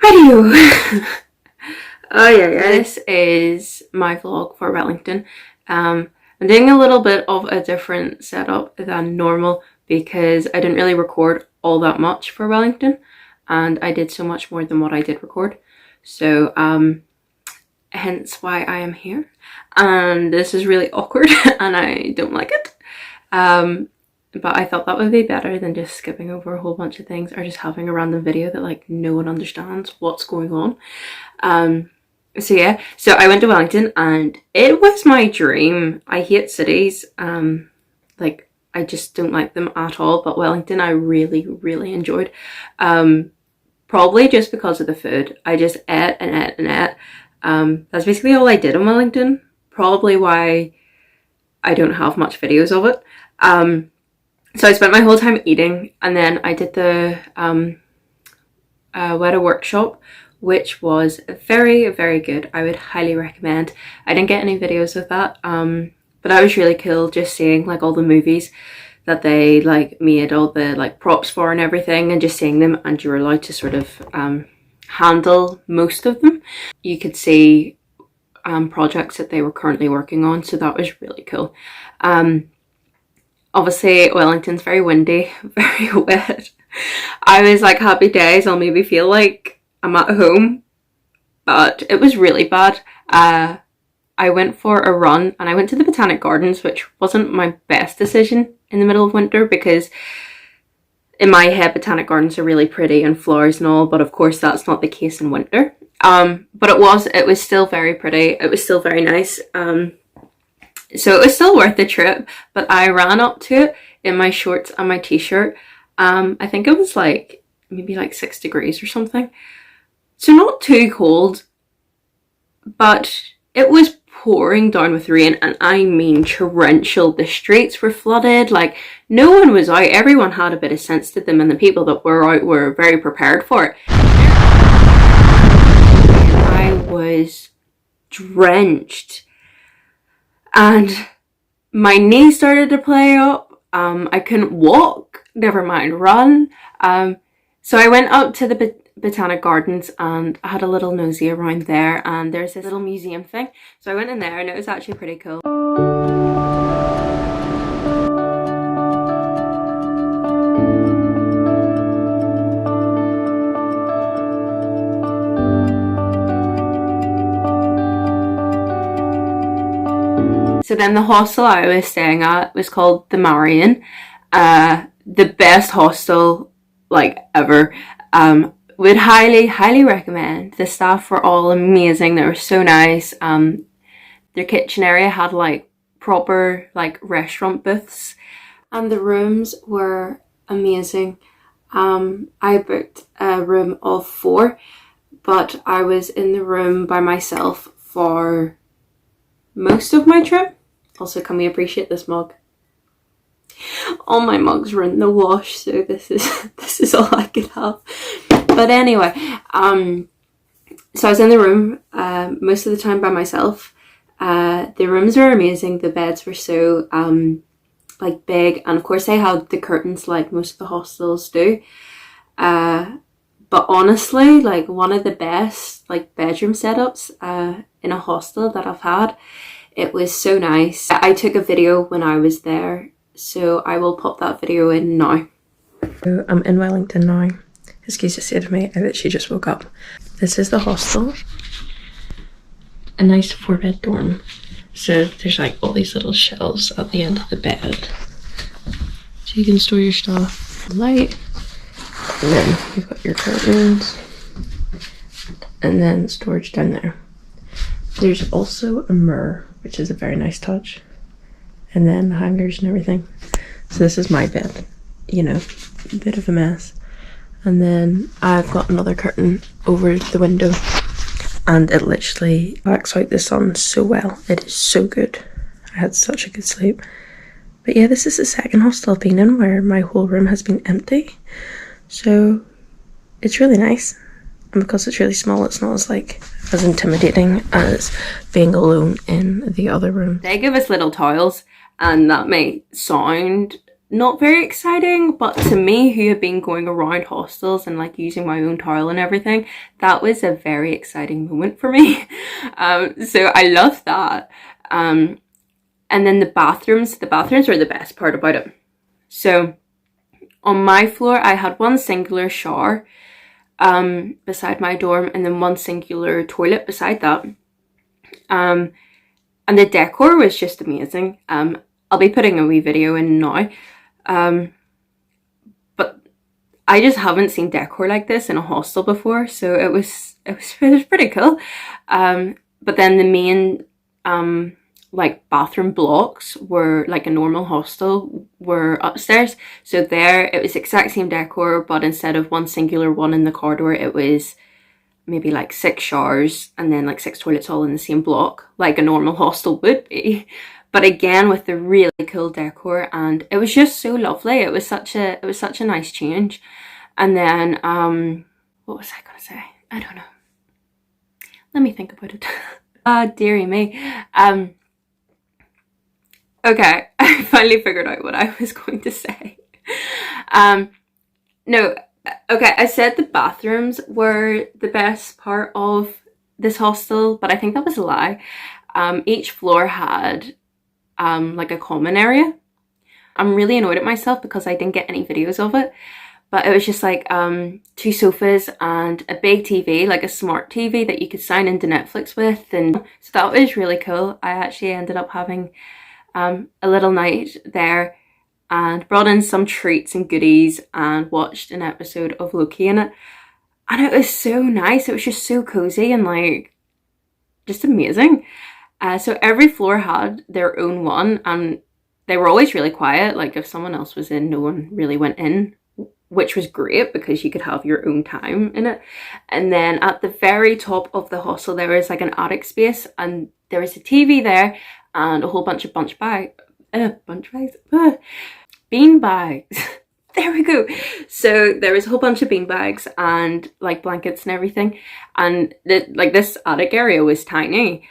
Radio. Oh yeah, this is my vlog for Wellington. I'm doing a little bit of a different setup than normal because I didn't really record all that much for Wellington, and I did so much more than what I did record. So hence why I am here, and this is really awkward and I don't like it. But I thought that would be better than just skipping over a whole bunch of things or just having a random video that like no one understands what's going on. So yeah, so I went to Wellington and it was my dream. I hate cities. Like I just don't like them at all, but Wellington I really enjoyed. Probably just because of the food. I just ate and ate and ate. That's basically all I did in Wellington. Probably why I don't have much videos of it. So I spent my whole time eating, and then I did the Weta workshop, which was very good. I would highly recommend. I didn't get any videos of that, but that was really cool just seeing like all the movies that they like made all the like props for and everything, and just seeing them, and you were allowed to sort of handle most of them. You could see projects that they were currently working on, so that was really cool. Obviously Wellington's very windy, very wet. I was like, happy days, I'll maybe feel like I'm at home, but it was really bad. I went for a run and I went to the Botanic Gardens, which wasn't my best decision in the middle of winter because in my head Botanic Gardens are really pretty and flowers and all, but of course that's not the case in winter. But it was still very pretty, it was still very nice. So it was still worth the trip, but I ran up to it in my shorts and my t-shirt. I think it was like maybe like 6 degrees or something. So not too cold, but it was pouring down with rain, and I mean torrential. The streets were flooded, like no one was out. Everyone had a bit of sense to them, and the people that were out were very prepared for it. I was drenched. And my knee started to play up. I couldn't walk, never mind run. So I went up to the Botanic Gardens and I had a little nosy around there, and there's this little museum thing. So I went in there and it was actually pretty cool. So then the hostel I was staying at was called the Marion. The best hostel like ever. Would highly recommend. The staff were all amazing. They were so nice. Their kitchen area had like proper like restaurant booths, and the rooms were amazing. I booked a room of 4, but I was in the room by myself for most of my trip. Also, can we appreciate this mug? All my mugs were in the wash, so this is all I could have. But anyway, so I was in the room most of the time by myself. The rooms were amazing. The beds were so like big, and of course they had the curtains like most of the hostels do. But honestly, like one of the best like bedroom setups in a hostel that I've had. It was so nice. I took a video when I was there, so I will pop that video in now. So I'm in Wellington now. Excuse just said to me, I literally just woke up. This is the hostel. A nice 4-bed dorm. So there's like all these little shelves at the end of the bed. So you can store your stuff. Light. And then you've got your curtains. And then storage down there. There's also a mirror, which is a very nice touch, and then hangers and everything. So this is my bed, you know, a bit of a mess. And then I've got another curtain over the window, and it literally backs out the sun so well. It is so good. I had such a good sleep. But yeah, this is the second hostel I've been in where my whole room has been empty, so it's really nice. And because it's really small, it's not as like as intimidating as being alone in the other room. They give us little towels, and that may sound not very exciting, but to me, who have been going around hostels and like using my own towel and everything, that was a very exciting moment for me. So I love that. And then the bathrooms were the best part about it. So on my floor, I had one singular shower beside my dorm, and then one singular toilet beside that. And the decor was just amazing. I'll be putting a wee video in now. But I just haven't seen decor like this in a hostel before, so it was pretty cool. But then the main like bathroom blocks were, like a normal hostel, were upstairs. So there it was exact same decor, but instead of one singular one in the corridor, it was maybe like 6 showers and then like 6 toilets all in the same block, like a normal hostel would be. But again, with the really cool decor, and it was just so lovely. It was such a nice change. And then what was I gonna say? I don't know. Let me think about it. Dearie me. Okay, I finally figured out what I was going to say. No, okay, I said the bathrooms were the best part of this hostel, but I think that was a lie. Each floor had like a common area. I'm really annoyed at myself because I didn't get any videos of it, but it was just like 2 sofas and a big TV, like a smart TV that you could sign into Netflix with, and so that was really cool. I actually ended up having a little night there and brought in some treats and goodies and watched an episode of Loki in it, and it was so nice. It was just so cozy and like just amazing. So every floor had their own one, and they were always really quiet. Like if someone else was in, no one really went in, which was great because you could have your own time in it. And then at the very top of the hostel, there was like an attic space, and there was a TV there and a whole bunch of bean bags. There we go. So there was a whole bunch of bean bags and like blankets and everything. And like this attic area was tiny,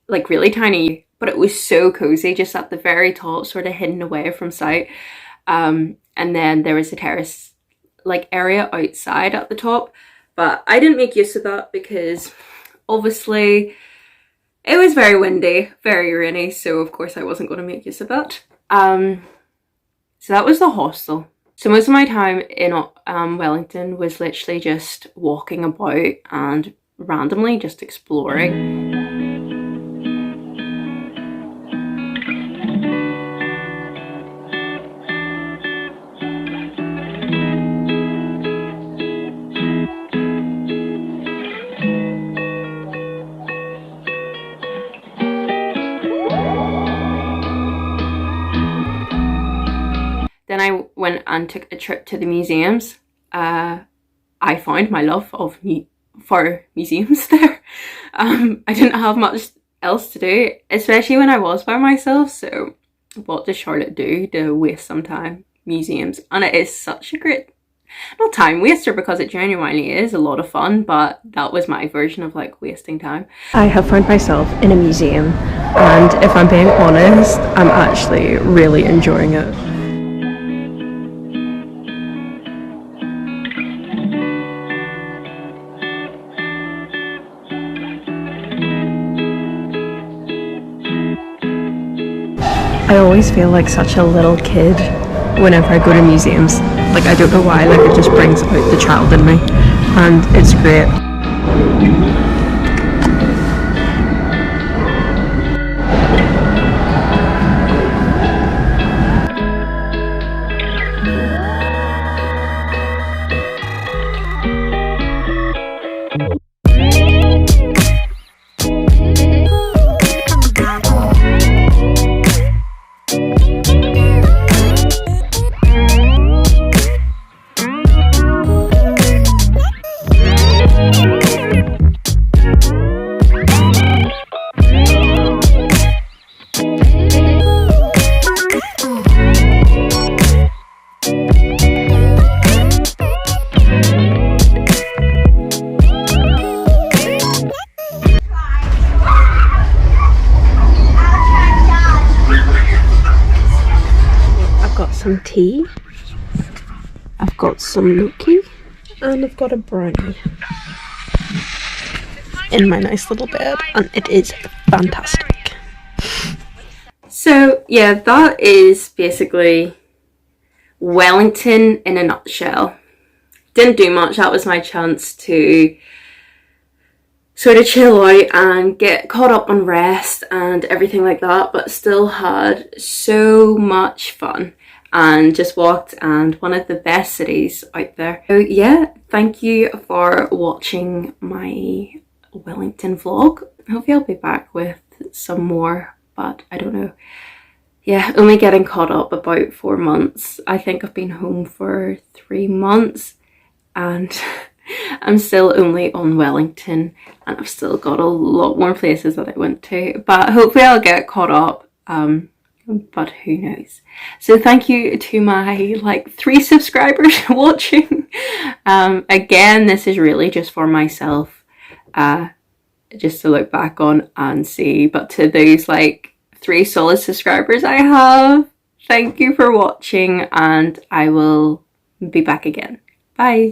like really tiny, but it was so cozy, just at the very top, sort of hidden away from sight. And then there was a terrace like area outside at the top, but I didn't make use of that because obviously it was very windy, very rainy, so of course I wasn't going to make use of that. So that was the hostel. So most of my time in Wellington was literally just walking about and randomly just exploring. Then I went and took a trip to the museums. I found my love for museums there. I didn't have much else to do, especially when I was by myself. So what does Charlotte do to waste some time? Museums. And it is such a great, not time waster, because it genuinely is a lot of fun, but that was my version of like wasting time. I have found myself in a museum, and if I'm being honest, I'm actually really enjoying it. I always feel like such a little kid whenever I go to museums. Like, I don't know why, like it just brings out the child in me, and it's great. tea. I've got some gnocchi. And I've got a brownie in my nice little bed, and it is fantastic. So yeah, that is basically Wellington in a nutshell. Didn't do much. That was my chance to sort of chill out and get caught up on rest and everything like that, but still had so much fun and just walked, and one of the best cities out there. So yeah, thank you for watching my Wellington vlog. Hopefully I'll be back with some more, but I don't know. Yeah, only getting caught up about 4 months. I think I've been home for 3 months and I'm still only on Wellington, and I've still got a lot more places that I went to, but hopefully I'll get caught up, but who knows. So thank you to my like 3 subscribers watching. Again, this is really just for myself, just to look back on and see, but to those like 3 solid subscribers I have, thank you for watching, and I will be back again. Bye.